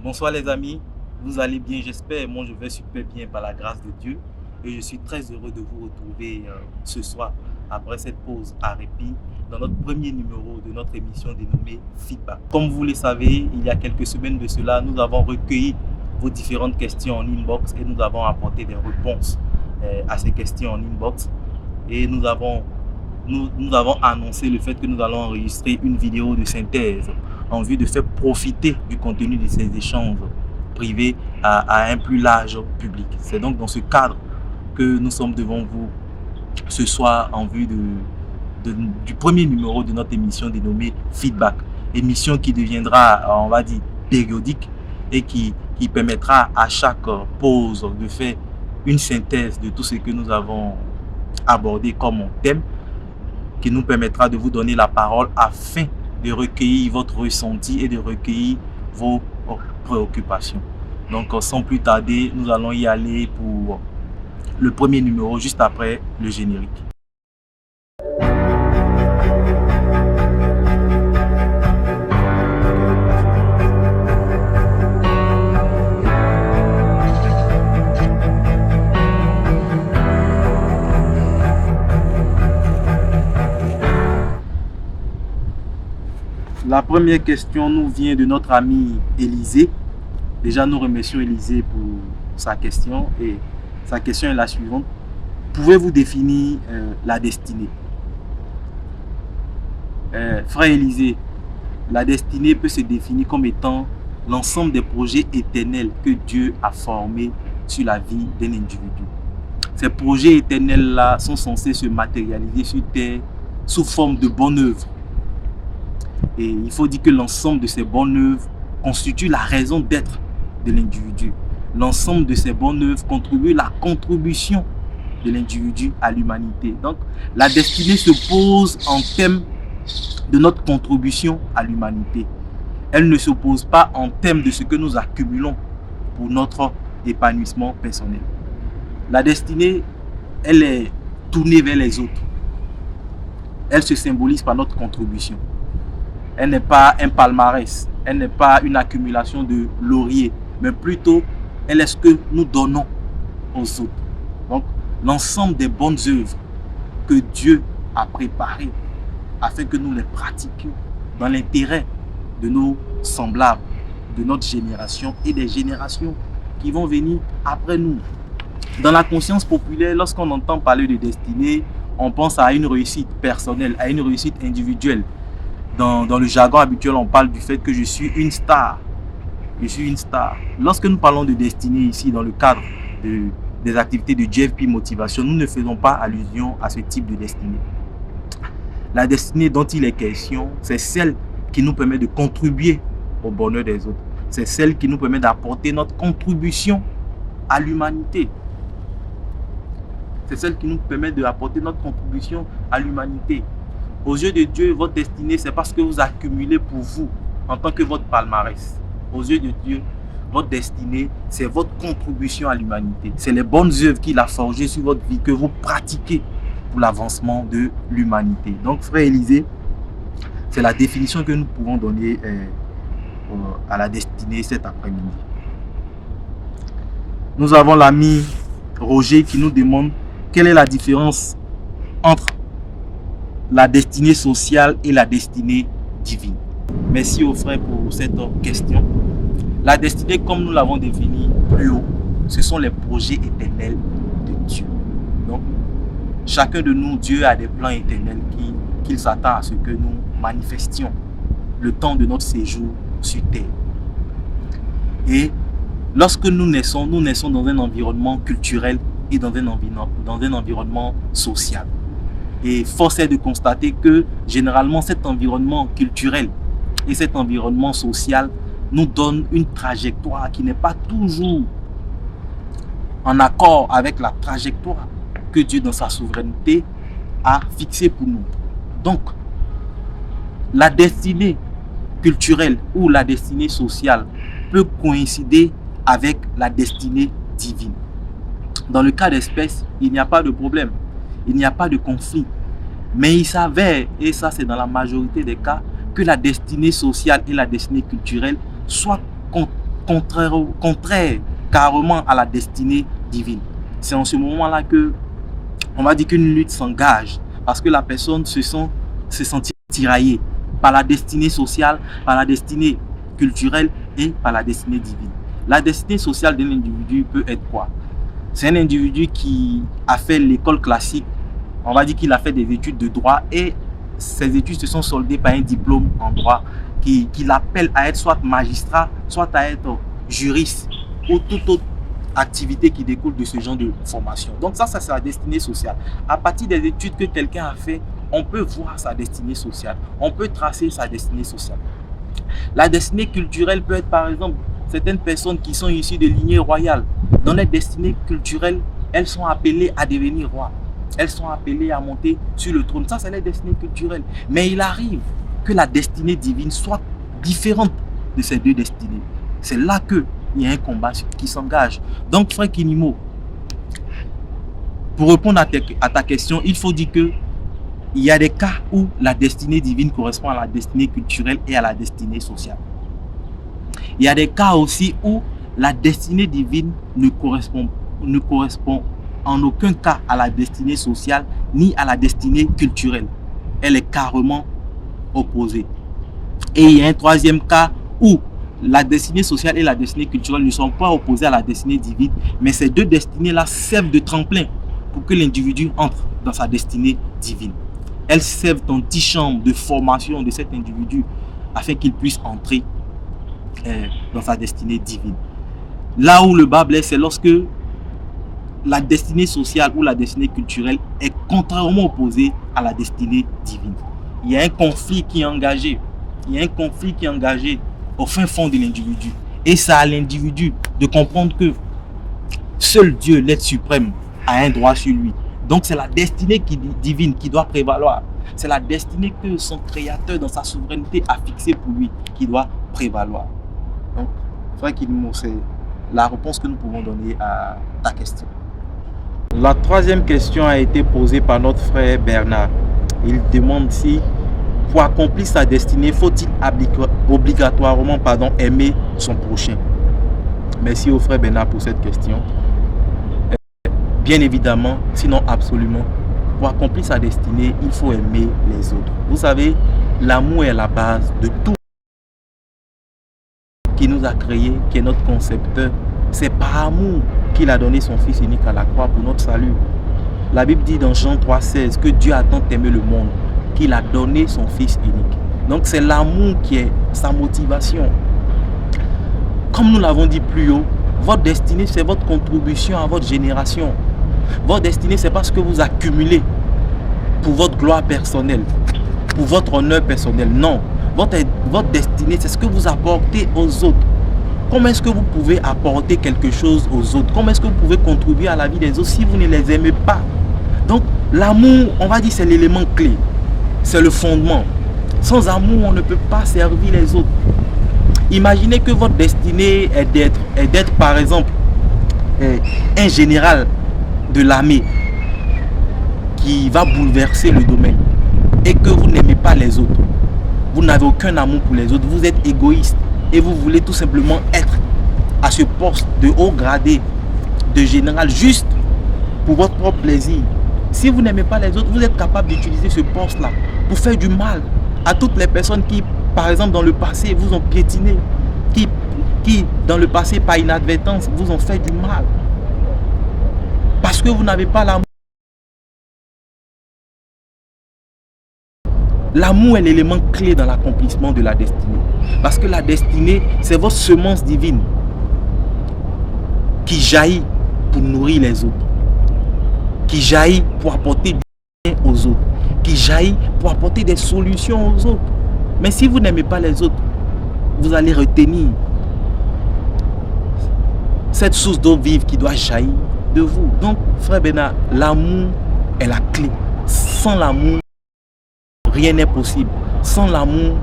Bonsoir les amis, vous allez bien j'espère, moi je vais super bien par la grâce de Dieu et je suis très heureux de vous retrouver ce soir après cette pause à répit dans notre premier numéro de notre émission dénommée Feedback. Comme vous le savez, il y a quelques semaines de cela, nous avons recueilli vos différentes questions en inbox et nous avons apporté des réponses à ces questions en inbox et nous avons annoncé le fait que nous allons enregistrer une vidéo de synthèse en vue de faire profiter du contenu de ces échanges privés à un plus large public. C'est donc dans ce cadre que nous sommes devant vous ce soir en vue du premier numéro de notre émission dénommée Feedback. Émission qui deviendra, on va dire, périodique et qui permettra à chaque pause de faire une synthèse de tout ce que nous avons abordé comme thème, qui nous permettra de vous donner la parole afin de recueillir votre ressenti et de recueillir vos préoccupations. Donc sans plus tarder, nous allons y aller pour le premier numéro juste après le générique. La première question nous vient de notre ami Élisée. Déjà, nous remercions Élisée pour sa question et sa question est la suivante. Pouvez-vous définir la destinée? Frère Élisée, la destinée peut se définir comme étant l'ensemble des projets éternels que Dieu a formés sur la vie d'un individu. Ces projets éternels-là sont censés se matérialiser sur terre sous forme de bonnes œuvres. Et il faut dire que l'ensemble de ces bonnes œuvres constitue la raison d'être de l'individu. L'ensemble de ces bonnes œuvres contribue la contribution de l'individu à l'humanité. Donc, la destinée se pose en termes de notre contribution à l'humanité. Elle ne se pose pas en termes de ce que nous accumulons pour notre épanouissement personnel. La destinée, elle est tournée vers les autres. Elle se symbolise par notre contribution. Elle n'est pas un palmarès, elle n'est pas une accumulation de lauriers, mais plutôt elle est ce que nous donnons aux autres. Donc, l'ensemble des bonnes œuvres que Dieu a préparées afin que nous les pratiquions dans l'intérêt de nos semblables, de notre génération et des générations qui vont venir après nous. Dans la conscience populaire, lorsqu'on entend parler de destinée, on pense à une réussite personnelle, à une réussite individuelle. Dans le jargon habituel, on parle du fait que je suis une star. Je suis une star. Lorsque nous parlons de destinée ici, dans le cadre des activités de JFP Motivation, nous ne faisons pas allusion à ce type de destinée. La destinée dont il est question, c'est celle qui nous permet de contribuer au bonheur des autres. C'est celle qui nous permet d'apporter notre contribution à l'humanité. C'est celle qui nous permet d'apporter notre contribution à l'humanité. Aux yeux de Dieu, votre destinée, c'est parce que vous accumulez pour vous en tant que votre palmarès. Aux yeux de Dieu, votre destinée, c'est votre contribution à l'humanité. C'est les bonnes œuvres qu'il a forgées sur votre vie que vous pratiquez pour l'avancement de l'humanité. Donc, frère Élisée, c'est la définition que nous pouvons donner à la destinée cet après-midi. Nous avons l'ami Roger qui nous demande quelle est la différence entre la destinée sociale et la destinée divine. Merci aux frères pour cette question. La destinée, comme nous l'avons définie plus haut, ce sont les projets éternels de Dieu. Donc, chacun de nous, Dieu a des plans éternels qu'il s'attend à ce que nous manifestions le temps de notre séjour sur terre. Et lorsque nous naissons dans un environnement culturel et dans un environnement social. Et force est de constater que généralement cet environnement culturel et cet environnement social nous donne une trajectoire qui n'est pas toujours en accord avec la trajectoire que Dieu dans sa souveraineté a fixée pour nous. Donc, la destinée culturelle ou la destinée sociale peut coïncider avec la destinée divine. Dans le cas d'espèce, il n'y a pas de problème. Il n'y a pas de conflit. Mais il s'avère, et ça c'est dans la majorité des cas, que la destinée sociale et la destinée culturelle soient contraire carrément à la destinée divine. C'est en ce moment-là que on va dire qu'une lutte s'engage parce que la personne se sentit tiraillée par la destinée sociale, par la destinée culturelle et par la destinée divine. La destinée sociale d'un individu peut être quoi? C'est un individu qui a fait l'école classique, on va dire qu'il a fait des études de droit et ses études se sont soldées par un diplôme en droit qui l'appelle à être soit magistrat, soit à être juriste ou toute autre activité qui découle de ce genre de formation. Donc ça c'est sa destinée sociale. À partir des études que quelqu'un a fait, on peut voir sa destinée sociale, on peut tracer sa destinée sociale. La destinée culturelle peut être par exemple certaines personnes qui sont issues de lignées royales. Dans leur destinée culturelle, elles sont appelées à devenir rois. Elles sont appelées à monter sur le trône. Ça, c'est la destinée culturelle. Mais il arrive que la destinée divine soit différente de ces deux destinées. C'est là qu'il y a un combat qui s'engage. Donc, frère Kinimo, pour répondre à ta question, il faut dire que il y a des cas où la destinée divine correspond à la destinée culturelle et à la destinée sociale. Il y a des cas aussi où la destinée divine ne correspond en aucun cas à la destinée sociale ni à la destinée culturelle. Elle est carrément opposée. Et il y a un troisième cas où la destinée sociale et la destinée culturelle ne sont pas opposées à la destinée divine, mais ces deux destinées-là servent de tremplin pour que l'individu entre dans sa destinée divine. Elles servent d'antichambre de formation de cet individu afin qu'il puisse entrer dans sa destinée divine. Là où le bas blesse, c'est lorsque la destinée sociale ou la destinée culturelle est contrairement opposée à la destinée divine. Il y a un conflit qui est engagé. Il y a un conflit qui est engagé au fin fond de l'individu. Et c'est à l'individu de comprendre que seul Dieu, l'être suprême, a un droit sur lui. Donc c'est la destinée divine qui doit prévaloir. C'est la destinée que son créateur dans sa souveraineté a fixée pour lui qui doit prévaloir. Donc, frère Kinimo, c'est la réponse que nous pouvons donner à ta question. La troisième question a été posée par notre frère Bernard. Il demande si pour accomplir sa destinée, faut-il obligatoirement aimer son prochain? Merci au frère Bernard pour cette question. Bien évidemment, sinon absolument, pour accomplir sa destinée, il faut aimer les autres. Vous savez, l'amour est la base de tout qui nous a créés, qui est notre concepteur. C'est par amour qu'il a donné son Fils unique à la croix pour notre salut. La Bible dit dans Jean 3,16 que Dieu a tant aimé le monde qu'il a donné son Fils unique. Donc c'est l'amour qui est sa motivation. Comme nous l'avons dit plus haut, votre destinée, c'est votre contribution à votre génération. Votre destinée, c'est pas ce que vous accumulez pour votre gloire personnelle, pour votre honneur personnel. Non. Votre destinée, c'est ce que vous apportez aux autres. Comment est-ce que vous pouvez apporter quelque chose aux autres? Comment est-ce que vous pouvez contribuer à la vie des autres si vous ne les aimez pas? Donc, l'amour, on va dire, c'est l'élément clé. C'est le fondement. Sans amour, on ne peut pas servir les autres. Imaginez que votre destinée est d'être par exemple, un général de l'armée qui va bouleverser le domaine et que vous n'aimez pas les autres. Vous n'avez aucun amour pour les autres. Vous êtes égoïste et vous voulez tout simplement être à ce poste de haut gradé, de général, juste pour votre propre plaisir. Si vous n'aimez pas les autres, vous êtes capable d'utiliser ce poste-là pour faire du mal à toutes les personnes qui, par exemple, dans le passé, vous ont piétiné, qui dans le passé, par inadvertance, vous ont fait du mal. Parce que vous n'avez pas l'amour. L'amour est l'élément clé dans l'accomplissement de la destinée. Parce que la destinée, c'est votre semence divine qui jaillit pour nourrir les autres, qui jaillit pour apporter du bien aux autres, qui jaillit pour apporter des solutions aux autres. Mais si vous n'aimez pas les autres, vous allez retenir cette source d'eau vive qui doit jaillir de vous. Donc, frère Bernard, l'amour est la clé. Sans l'amour, rien n'est possible. Sans l'amour,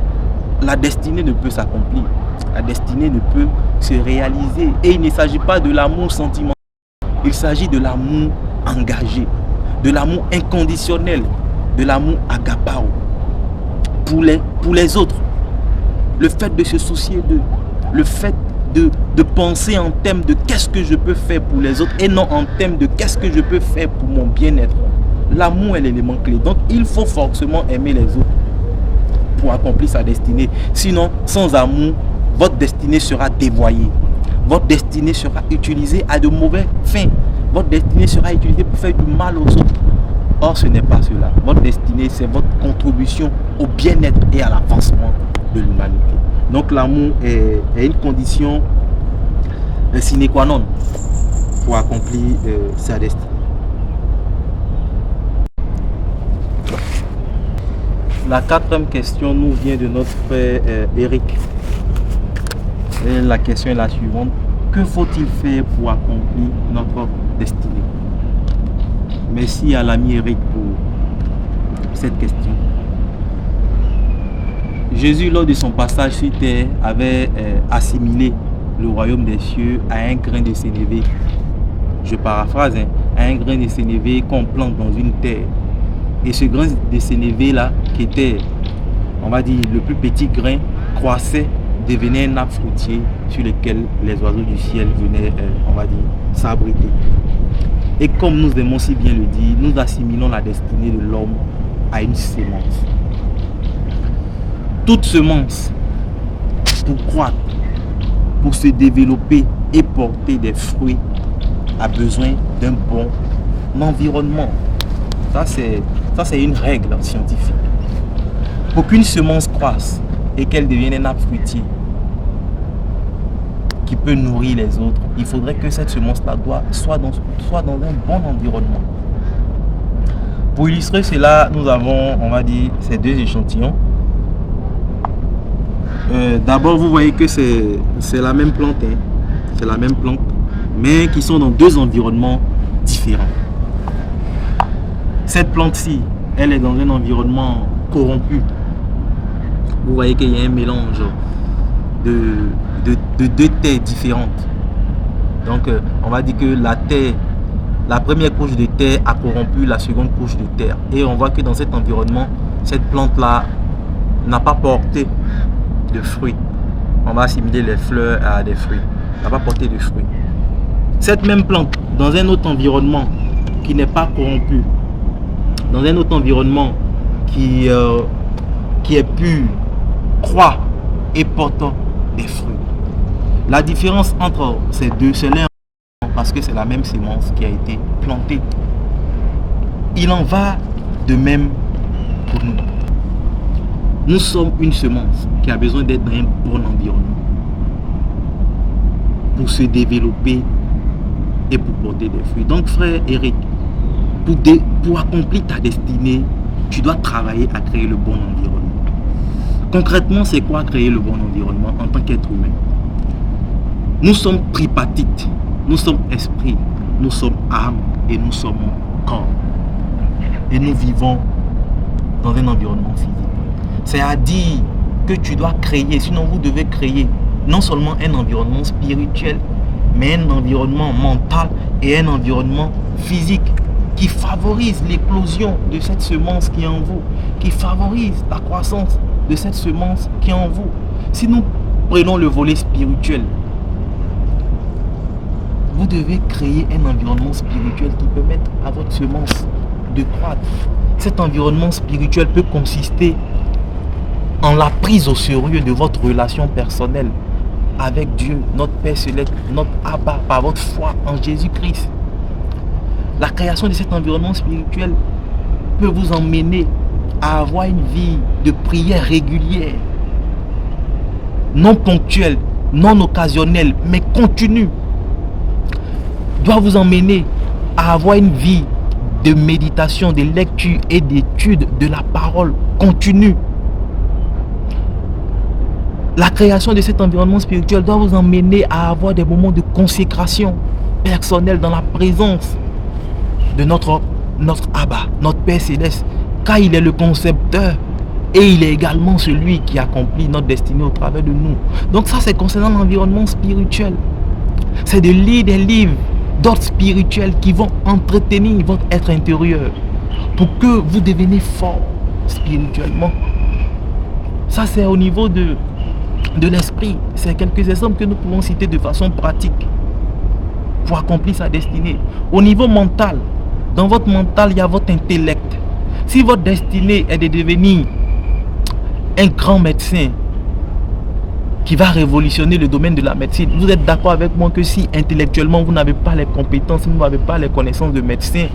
la destinée ne peut s'accomplir. La destinée ne peut se réaliser. Et il ne s'agit pas de l'amour sentimental. Il s'agit de l'amour engagé, de l'amour inconditionnel, de l'amour agapao. Pour les autres, le fait de se soucier d'eux, le fait de penser en termes de qu'est-ce que je peux faire pour les autres et non en termes de qu'est-ce que je peux faire pour mon bien-être. L'amour est l'élément clé. Donc, il faut forcément aimer les autres pour accomplir sa destinée. Sinon, sans amour, votre destinée sera dévoyée. Votre destinée sera utilisée à de mauvais fins. Votre destinée sera utilisée pour faire du mal aux autres. Or, ce n'est pas cela. Votre destinée, c'est votre contribution au bien-être et à l'avancement de l'humanité. Donc, l'amour est une condition sine qua non pour accomplir sa destinée. La quatrième question nous vient de notre frère Eric. Et la question est la suivante. Que faut-il faire pour accomplir notre destinée? Merci à l'ami Eric pour cette question. Jésus, lors de son passage sur terre, avait assimilé le royaume des cieux à un grain de sénévé. Je paraphrase, à un grain de sénévé qu'on plante dans une terre. Et ce grain de sénévé là, qui était, on va dire, le plus petit grain, croissait, devenait un arbre fruitier sur lequel les oiseaux du ciel venaient, on va dire, s'abriter. Et comme nous aimons si bien le dire, nous assimilons la destinée de l'homme à une semence. Toute semence, pour croître, pour se développer et porter des fruits, a besoin d'un bon environnement. Ça, c'est une règle scientifique. Pour qu'une semence croisse et qu'elle devienne un arbre fruitier qui peut nourrir les autres, il faudrait que cette semence-là soit dans un bon environnement. Pour illustrer cela, nous avons, on va dire, ces deux échantillons. D'abord, vous voyez que c'est la même plante, c'est la même plante, mais qui sont dans deux environnements différents. Cette plante-ci, elle est dans un environnement corrompu. Vous voyez qu'il y a un mélange de deux terres différentes. Donc, on va dire que la première couche de terre a corrompu la seconde couche de terre. Et on voit que dans cet environnement, cette plante-là n'a pas porté de fruits. On va assimiler les fleurs à des fruits. N'a pas porté de fruits. Cette même plante, dans un autre environnement qui n'est pas corrompu, dans un autre environnement qui est pur, croît et porte des fruits. La différence entre ces deux, c'est l'un, parce que c'est la même semence qui a été plantée. Il en va de même pour nous. Nous sommes une semence qui a besoin d'être dans un bon environnement pour se développer et pour porter des fruits. Donc, frère Eric, pour accomplir ta destinée, tu dois travailler à créer le bon environnement. Concrètement, c'est quoi créer le bon environnement en tant qu'être humain? Nous sommes tripartites. Nous sommes esprit, nous sommes âme et nous sommes corps. Et nous vivons dans un environnement physique. C'est-à-dire que tu dois créer, sinon vous devez créer non seulement un environnement spirituel, mais un environnement mental et un environnement physique qui favorise l'éclosion de cette semence qui est en vous, qui favorise la croissance de cette semence qui est en vous. Si nous prenons le volet spirituel, vous devez créer un environnement spirituel qui permette à votre semence de croître. Cet environnement spirituel peut consister en la prise au sérieux de votre relation personnelle avec Dieu, notre Père Céleste, notre Abba, par votre foi en Jésus-Christ. La création de cet environnement spirituel peut vous emmener à avoir une vie de prière régulière, non ponctuelle, non occasionnelle, mais continue. Doit vous emmener à avoir une vie de méditation, de lecture et d'étude de la parole continue. La création de cet environnement spirituel doit vous emmener à avoir des moments de consécration personnelle dans la présence de notre Abba, notre Père Céleste, car il est le concepteur et il est également celui qui accomplit notre destinée au travers de nous. Donc ça, c'est concernant l'environnement spirituel. C'est de lire des livres d'autres spirituels qui vont entretenir votre être intérieur pour que vous deveniez fort spirituellement. Ça, c'est au niveau de de l'esprit. C'est quelques exemples que nous pouvons citer de façon pratique pour accomplir sa destinée. Au niveau mental, dans votre mental, il y a votre intellect. Si votre destinée est de devenir un grand médecin qui va révolutionner le domaine de la médecine, vous êtes d'accord avec moi que si intellectuellement vous n'avez pas les compétences, vous n'avez pas les connaissances de médecin,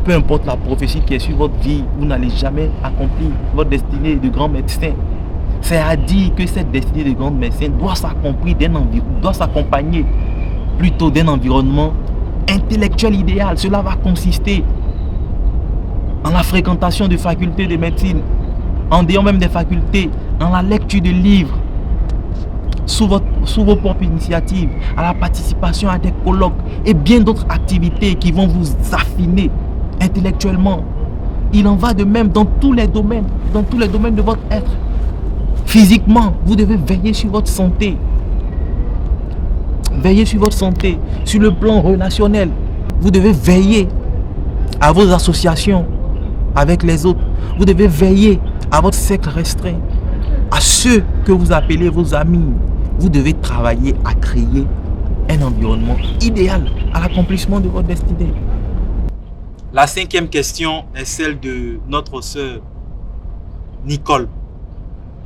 peu importe la prophétie qui est sur votre vie, vous n'allez jamais accomplir votre destinée de grand médecin. C'est à dire que cette destinée de grand médecin doit s'accompagner plutôt d'un environnement intellectuel idéal. Cela va consister en la fréquentation de facultés de médecine, en dehors même des facultés, en la lecture de livres, sous vos propres initiatives, à la participation à des colloques et bien d'autres activités qui vont vous affiner intellectuellement. Il en va de même dans tous les domaines de votre être. Physiquement, vous devez veiller sur votre santé. Veillez sur votre santé. Sur le plan relationnel, vous devez veiller à vos associations avec les autres. Vous devez veiller à votre cercle restreint, à ceux que vous appelez vos amis. Vous devez travailler à créer un environnement idéal à l'accomplissement de votre destinée. La 5e question est celle de notre sœur Nicole.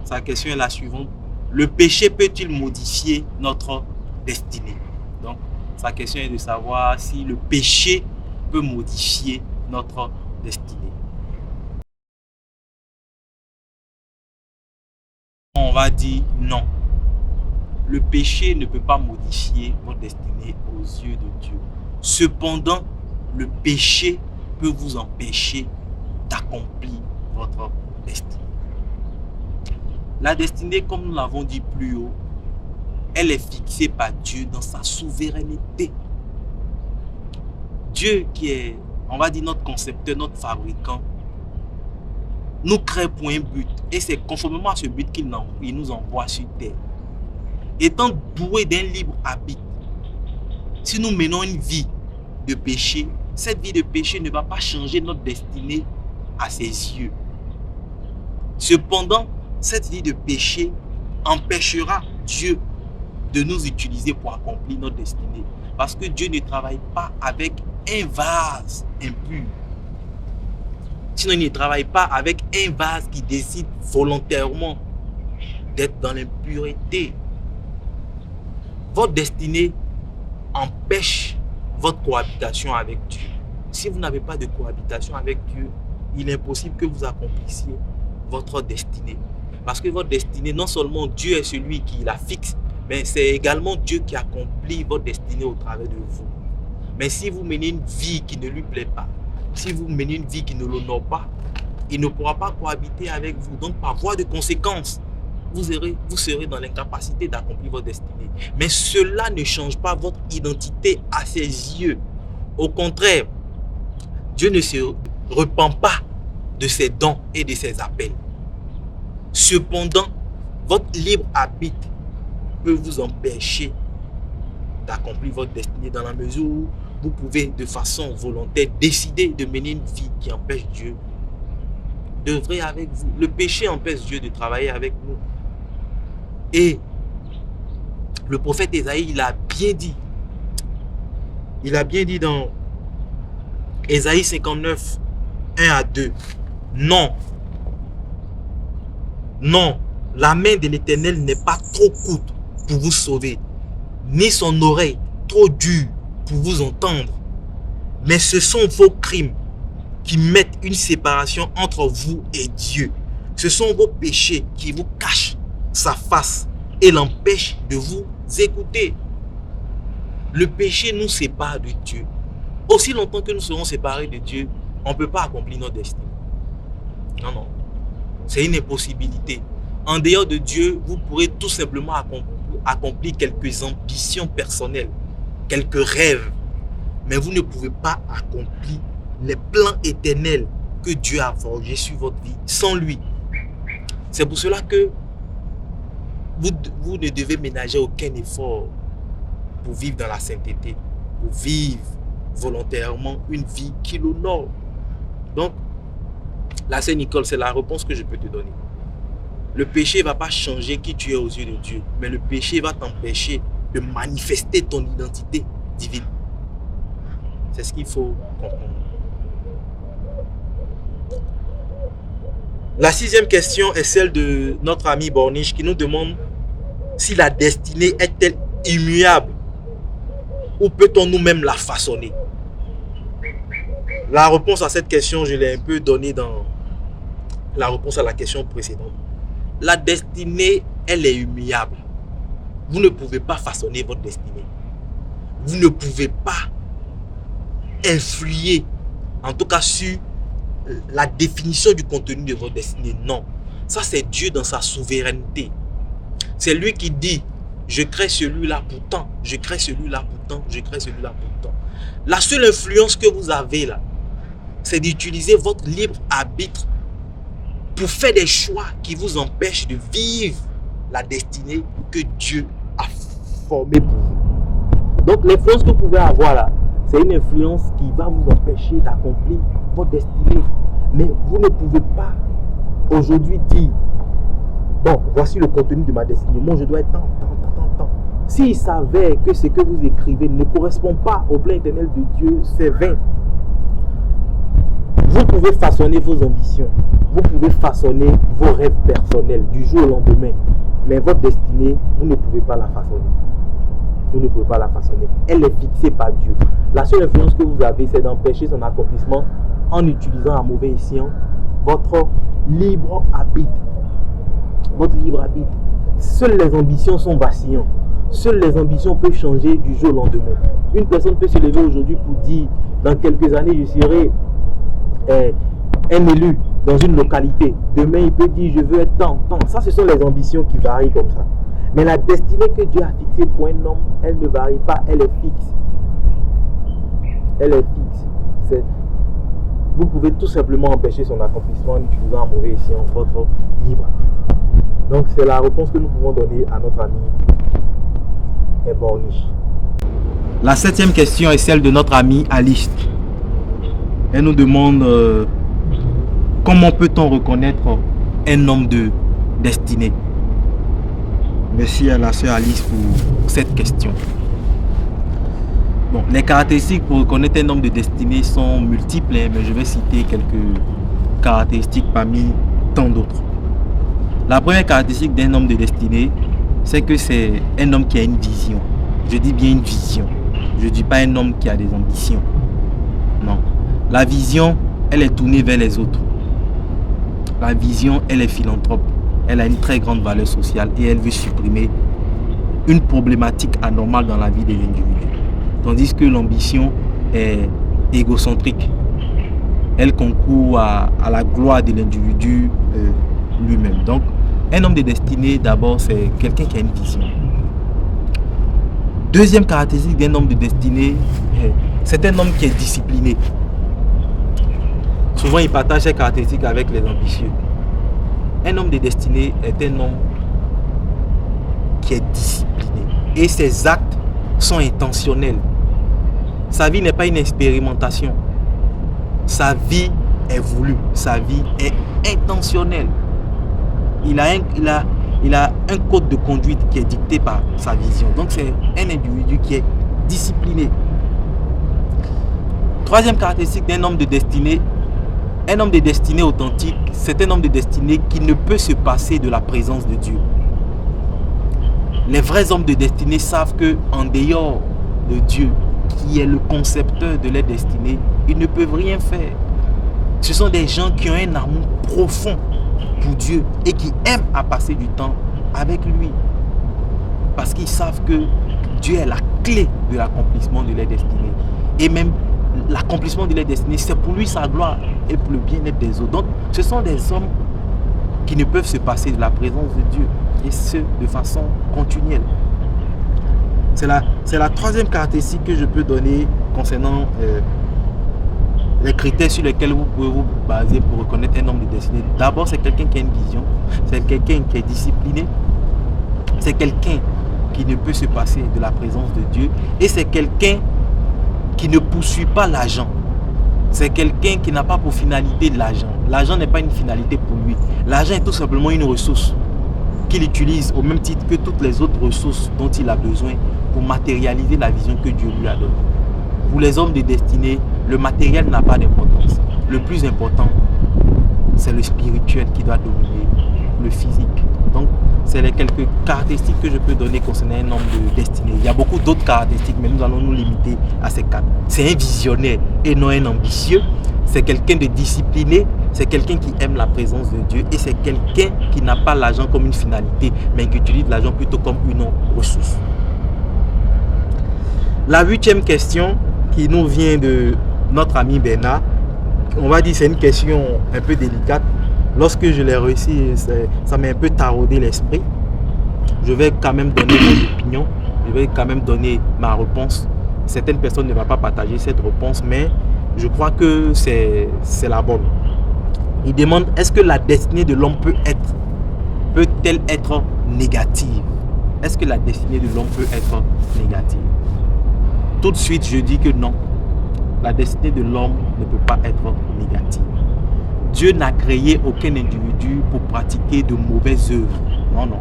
Sa question est la suivante. Le péché peut-il modifier notre destinée? Donc, sa question est de savoir si le péché peut modifier notre destinée. On va dire non. Le péché ne peut pas modifier votre destinée aux yeux de Dieu. Cependant, le péché peut vous empêcher d'accomplir votre destinée. La destinée, comme nous l'avons dit plus haut, elle est fixée par Dieu dans sa souveraineté. Dieu qui est, on va dire, notre concepteur, notre fabricant, nous crée pour un but. Et c'est conformément à ce but qu'il nous envoie sur terre. Étant doué d'un libre arbitre, si nous menons une vie de péché, cette vie de péché ne va pas changer notre destinée à ses yeux. Cependant, cette vie de péché empêchera Dieu de nous utiliser pour accomplir notre destinée. Parce que Dieu ne travaille pas avec un vase impur. Sinon, il ne travaille pas avec un vase qui décide volontairement d'être dans l'impureté. Votre destinée empêche votre cohabitation avec Dieu. Si vous n'avez pas de cohabitation avec Dieu, il est impossible que vous accomplissiez votre destinée. Parce que votre destinée, non seulement Dieu est celui qui la fixe, mais c'est également Dieu qui accomplit votre destinée au travers de vous. Mais si vous menez une vie qui ne lui plaît pas, si vous menez une vie qui ne l'honore pas, il ne pourra pas cohabiter avec vous. Donc, par voie de conséquence, vous serez dans l'incapacité d'accomplir votre destinée. Mais cela ne change pas votre identité à ses yeux. Au contraire, Dieu ne se repent pas de ses dons et de ses appels. Cependant, votre libre arbitre peut vous empêcher d'accomplir votre destinée dans la mesure où vous pouvez de façon volontaire décider de mener une vie qui empêche Dieu d'œuvrer avec vous. Le péché empêche Dieu de travailler avec nous. Et le prophète Ésaïe, il a bien dit dans Ésaïe 59, 1 à 2, non, la main de l'Éternel n'est pas trop courte pour vous sauver, ni son oreille trop dure pour vous entendre. Mais ce sont vos crimes qui mettent une séparation entre vous et Dieu. Ce sont vos péchés qui vous cachent sa face et l'empêchent de vous écouter. Le péché nous sépare de Dieu. Aussi longtemps que nous serons séparés de Dieu, on ne peut pas accomplir notre destinée. Non. C'est une impossibilité. En dehors de Dieu, vous pourrez tout simplement accomplir quelques ambitions personnelles, quelques rêves. Mais vous ne pouvez pas accomplir les plans éternels que Dieu a forgés sur votre vie sans lui. C'est pour cela que vous ne devez ménager aucun effort pour vivre dans la sainteté, pour vivre volontairement une vie qui l'honore. Donc, la sœur Nicole, c'est la réponse que je peux te donner. Le péché ne va pas changer qui tu es aux yeux de Dieu, mais le péché va t'empêcher de manifester ton identité divine. C'est ce qu'il faut comprendre. La 6e question est celle de notre ami Borniche qui nous demande si la destinée est-elle immuable ou peut-on nous-mêmes la façonner? La réponse à cette question, je l'ai un peu donnée dans la réponse à la question précédente. La destinée, elle est immuable. Vous ne pouvez pas façonner votre destinée. Vous ne pouvez pas influer, en tout cas sur la définition du contenu de votre destinée. Non. Ça, c'est Dieu dans sa souveraineté. C'est lui qui dit, je crée celui-là pourtant, je crée celui-là pourtant, je crée celui-là pourtant. La seule influence que vous avez là, c'est d'utiliser votre libre arbitre pour faire des choix qui vous empêchent de vivre la destinée que Dieu a formée pour vous. Donc l'influence que vous pouvez avoir là, c'est une influence qui va vous empêcher d'accomplir votre destinée. Mais vous ne pouvez pas aujourd'hui dire, bon, voici le contenu de ma destinée. Moi, je dois être tant. S'il savait que ce que vous écrivez ne correspond pas au plan éternel de Dieu, c'est vain. Vous pouvez façonner vos ambitions. Vous pouvez façonner vos rêves personnels du jour au lendemain. Mais votre destinée, vous ne pouvez pas la façonner. Vous ne pouvez pas la façonner. Elle est fixée par Dieu. La seule influence que vous avez, c'est d'empêcher son accomplissement en utilisant à mauvais escient votre libre arbitre. Votre libre arbitre. Seules les ambitions sont vacillantes. Seules les ambitions peuvent changer du jour au lendemain. Une personne peut se lever aujourd'hui pour dire, dans quelques années, je serai un élu dans une localité. Demain, il peut dire, je veux être tant. Ça, ce sont les ambitions qui varient comme ça. Mais la destinée que Dieu a fixée pour un homme, elle ne varie pas, elle est fixe. Elle est fixe. Vous pouvez tout simplement empêcher son accomplissement en utilisant un mauvais escient votre libre. Donc c'est la réponse que nous pouvons donner à notre ami Borniche. La 7e question est celle de notre ami Alice. Elle nous demande comment peut-on reconnaître un homme de destinée. Merci à la sœur Alice pour cette question. Bon, les caractéristiques pour reconnaître un homme de destinée sont multiples, mais je vais citer quelques caractéristiques parmi tant d'autres. La première caractéristique d'un homme de destinée, c'est que c'est un homme qui a une vision. Je dis bien une vision. Je ne dis pas un homme qui a des ambitions. Non. La vision, elle est tournée vers les autres. La vision, elle est philanthrope. Elle a une très grande valeur sociale et elle veut supprimer une problématique anormale dans la vie des individus. Tandis que l'ambition est égocentrique. Elle concourt à la gloire de l'individu lui-même. Donc, un homme de destinée, d'abord, c'est quelqu'un qui a une vision. Deuxième caractéristique d'un homme de destinée, c'est un homme qui est discipliné. Souvent, il partage ces caractéristiques avec les ambitieux. Un homme de destinée est un homme qui est discipliné. Et ses actes sont intentionnels. Sa vie n'est pas une expérimentation. Sa vie est voulue. Sa vie est intentionnelle. Il a un code de conduite qui est dicté par sa vision. Donc c'est un individu qui est discipliné. Troisième caractéristique d'un homme de destinée. Un homme de destinée authentique, c'est un homme de destinée qui ne peut se passer de la présence de Dieu. Les vrais hommes de destinée savent que en dehors de Dieu, qui est le concepteur de leur destinée, ils ne peuvent rien faire. Ce sont des gens qui ont un amour profond pour Dieu et qui aiment à passer du temps avec lui. Parce qu'ils savent que Dieu est la clé de l'accomplissement de leur destinée. Et même l'accomplissement de leur destinée, c'est pour lui sa gloire et pour le bien-être des autres. Donc, ce sont des hommes qui ne peuvent se passer de la présence de Dieu, et ce, de façon continuelle. C'est la troisième caractéristique que je peux donner concernant les critères sur lesquels vous pouvez vous baser pour reconnaître un homme de destinée. D'abord, c'est quelqu'un qui a une vision, c'est quelqu'un qui est discipliné, c'est quelqu'un qui ne peut se passer de la présence de Dieu, et c'est quelqu'un qui ne poursuit pas l'argent. C'est quelqu'un qui n'a pas pour finalité l'argent. L'argent n'est pas une finalité pour lui. L'argent est tout simplement une ressource. qu'il utilise au même titre que toutes les autres ressources dont il a besoin pour matérialiser la vision que Dieu lui a donnée. Pour les hommes de destinée, le matériel n'a pas d'importance. Le plus important, c'est le spirituel qui doit dominer le physique. Donc, c'est les quelques caractéristiques que je peux donner concernant un homme de destinée. Il y a beaucoup d'autres caractéristiques, mais nous allons nous limiter à ces 4. C'est un visionnaire et non un ambitieux. C'est quelqu'un de discipliné. C'est quelqu'un qui aime la présence de Dieu. Et c'est quelqu'un qui n'a pas l'argent comme une finalité, mais qui utilise l'argent plutôt comme une ressource. La 8e question qui nous vient de notre ami Bernard, on va dire c'est une question un peu délicate. Lorsque je l'ai réussi, ça m'a un peu taraudé l'esprit. Je vais quand même donner mon opinion, je vais quand même donner ma réponse. Certaines personnes ne vont pas partager cette réponse, mais je crois que c'est la bonne. Il demande, est-ce que la destinée de l'homme peut-elle être négative? Est-ce que la destinée de l'homme peut être négative? Tout de suite, je dis que non. La destinée de l'homme ne peut pas être négative. Dieu n'a créé aucun individu pour pratiquer de mauvaises œuvres. Non, non.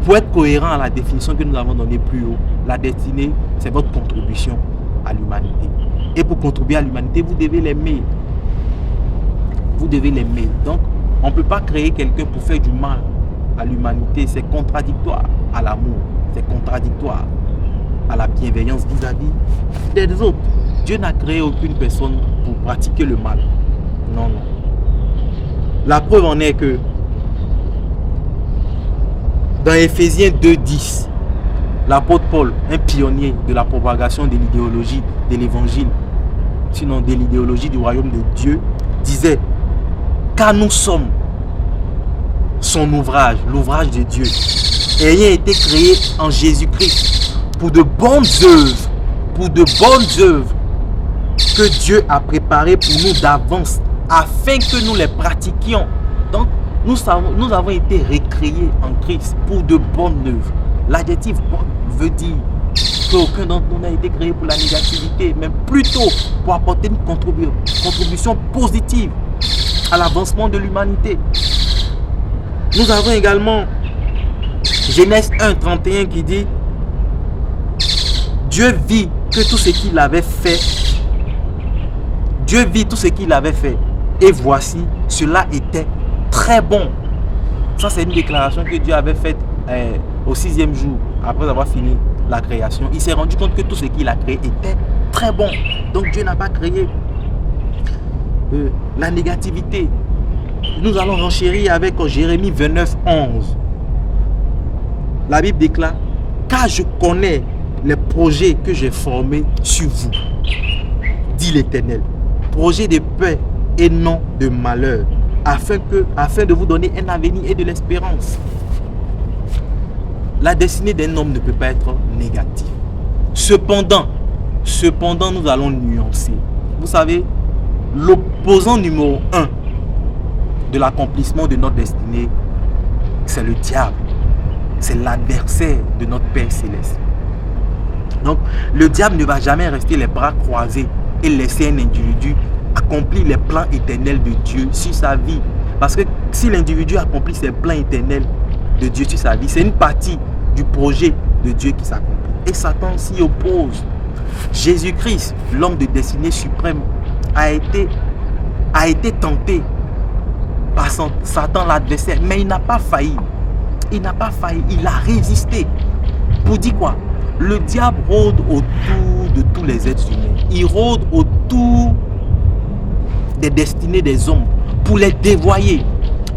Pour être cohérent à la définition que nous avons donnée plus haut, la destinée, c'est votre contribution à l'humanité. Et pour contribuer à l'humanité, vous devez l'aimer. Vous devez l'aimer. Donc, on ne peut pas créer quelqu'un pour faire du mal à l'humanité. C'est contradictoire à l'amour. C'est contradictoire à la bienveillance vis-à-vis des autres. Dieu n'a créé aucune personne pour pratiquer le mal. Non, non. La preuve en est que dans Éphésiens 2:10, l'apôtre Paul, un pionnier de la propagation de l'idéologie de l'évangile, sinon de l'idéologie du royaume de Dieu, disait: car nous sommes son ouvrage, l'ouvrage de Dieu, ayant été créé en Jésus-Christ pour de bonnes œuvres que Dieu a préparées pour nous d'avance afin que nous les pratiquions. Donc, nous avons été recréés en Christ pour de bonnes œuvres. L'adjectif bon veut dire qu'aucun d'entre nous n'a été créé pour la négativité, mais plutôt pour apporter une contribution positive à l'avancement de l'humanité. Nous avons également Genèse 1:31 qui dit: Dieu vit tout ce qu'il avait fait. Dieu vit tout ce qu'il avait fait. Et voici, cela était très bon. Ça, c'est une déclaration que Dieu avait faite au 6e jour, après avoir fini la création. Il s'est rendu compte que tout ce qu'il a créé était très bon. Donc Dieu n'a pas créé la négativité. Nous allons renchérir avec Jérémie 29:11. La Bible déclare: car je connais les projets que j'ai formés sur vous, dit l'Éternel, projets de paix et non de malheur, afin de vous donner un avenir et de l'espérance. La destinée d'un homme ne peut pas être négative. Cependant, nous allons nuancer. Vous savez, l'opposant numéro 1 de l'accomplissement de notre destinée, c'est le diable. C'est l'adversaire de notre Père Céleste. Donc, le diable ne va jamais rester les bras croisés et laisser un individu accomplir les plans éternels de Dieu sur sa vie. Parce que si l'individu accomplit ses plans éternels de Dieu sur sa vie, c'est une partie du projet de Dieu qui s'accomplit. Et Satan s'y oppose. Jésus-Christ, l'homme de destinée suprême, a été tenté par Satan, l'adversaire, mais il n'a pas failli. Il n'a pas failli, il a résisté. Pour dire quoi? Le diable rôde autour de tous les êtres humains. Il rôde autour des destinées des hommes pour les dévoyer,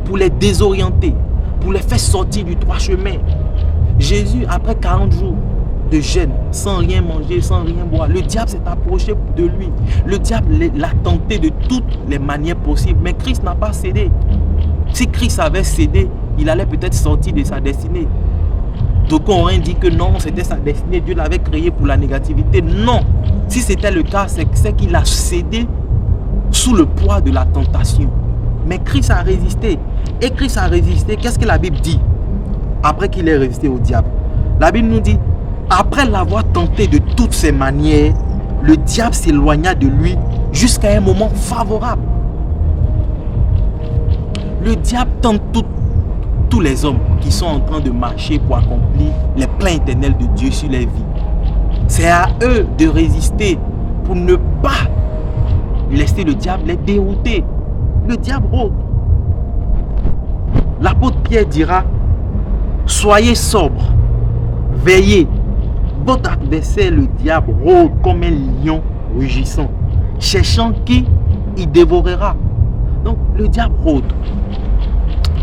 pour les désorienter, pour les faire sortir du droit chemin. Jésus, après 40 jours de jeûne, sans rien manger, sans rien boire, le diable s'est approché de lui. Le diable l'a tenté de toutes les manières possibles, mais Christ n'a pas cédé. Si Christ avait cédé, il allait peut-être sortir de sa destinée. Donc on aurait dit que non, c'était sa destinée, Dieu l'avait créé pour la négativité. Non, si c'était le cas, c'est qu'il a cédé sous le poids de la tentation. Mais Christ a résisté. Et Christ a résisté, qu'est-ce que la Bible dit après qu'il ait résisté au diable? La Bible nous dit: après l'avoir tenté de toutes ses manières, le diable s'éloigna de lui jusqu'à un moment favorable. Le diable tente tous les hommes qui sont en train de marcher pour accomplir les plans éternels de Dieu sur leur vie. C'est à eux de résister pour ne pas laisser le diable les dérouter. Le diable rôde. L'apôtre Pierre dira, soyez sobres, veillez. Votre adversaire, le diable, rôde comme un lion rugissant, cherchant qui il dévorera. Donc le diable rôde.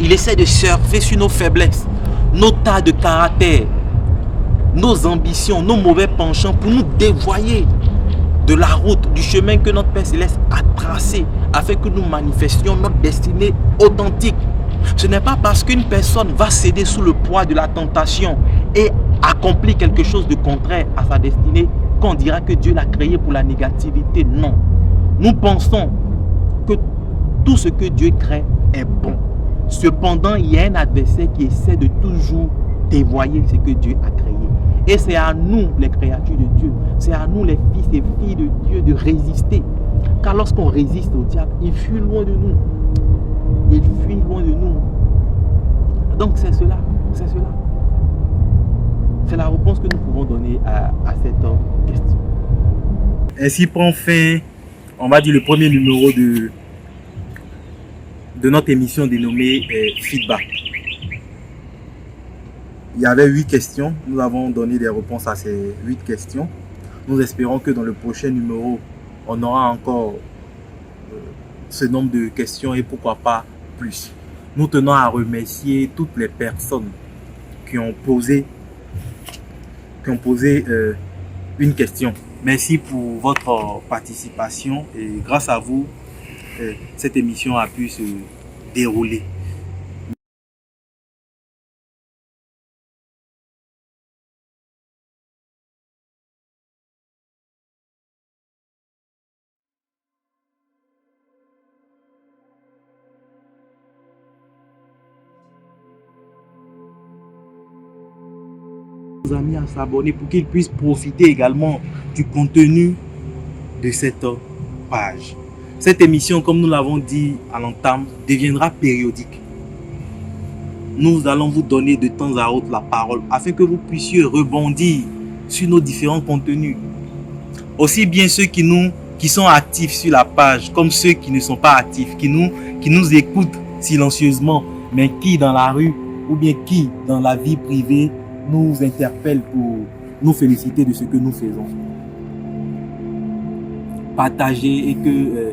Il essaie de surfer sur nos faiblesses, nos tas de caractère, nos ambitions, nos mauvais penchants pour nous dévoyer de la route, du chemin que notre Père Céleste a tracé afin que nous manifestions notre destinée authentique. Ce n'est pas parce qu'une personne va céder sous le poids de la tentation et accomplir quelque chose de contraire à sa destinée qu'on dira que Dieu l'a créé pour la négativité. Non. Nous pensons que tout ce que Dieu crée est bon. Cependant, il y a un adversaire qui essaie de toujours dévoyer ce que Dieu a créé. Et c'est à nous, les créatures de Dieu, c'est à nous, les fils et filles de Dieu, de résister. Car lorsqu'on résiste au diable, il fuit loin de nous. Il fuit loin de nous. Donc c'est cela, c'est cela. C'est la réponse que nous pouvons donner à cette question. Ainsi prend fin, on va dire, le premier numéro de notre émission dénommée Feedback. Il y avait 8 questions. Nous avons donné des réponses à ces 8 questions. Nous espérons que dans le prochain numéro, on aura encore ce nombre de questions et pourquoi pas plus. Nous tenons à remercier toutes les personnes qui ont posé une question. Merci pour votre participation et grâce à vous, cette émission a pu se dérouler. Amis à s'abonner pour qu'ils puissent profiter également du contenu de cette page. Cette émission, comme nous l'avons dit à l'entame, deviendra périodique. Nous allons vous donner de temps à autre la parole afin que vous puissiez rebondir sur nos différents contenus. Aussi bien ceux qui sont actifs sur la page comme ceux qui ne sont pas actifs, qui nous écoutent silencieusement, mais qui dans la rue ou bien qui dans la vie privée nous interpelle pour nous féliciter de ce que nous faisons. Partager et que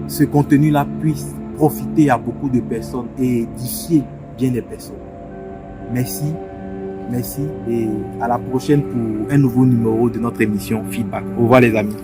ce contenu-là puisse profiter à beaucoup de personnes et édifier bien des personnes. Merci, merci et à la prochaine pour un nouveau numéro de notre émission Feedback. Au revoir les amis.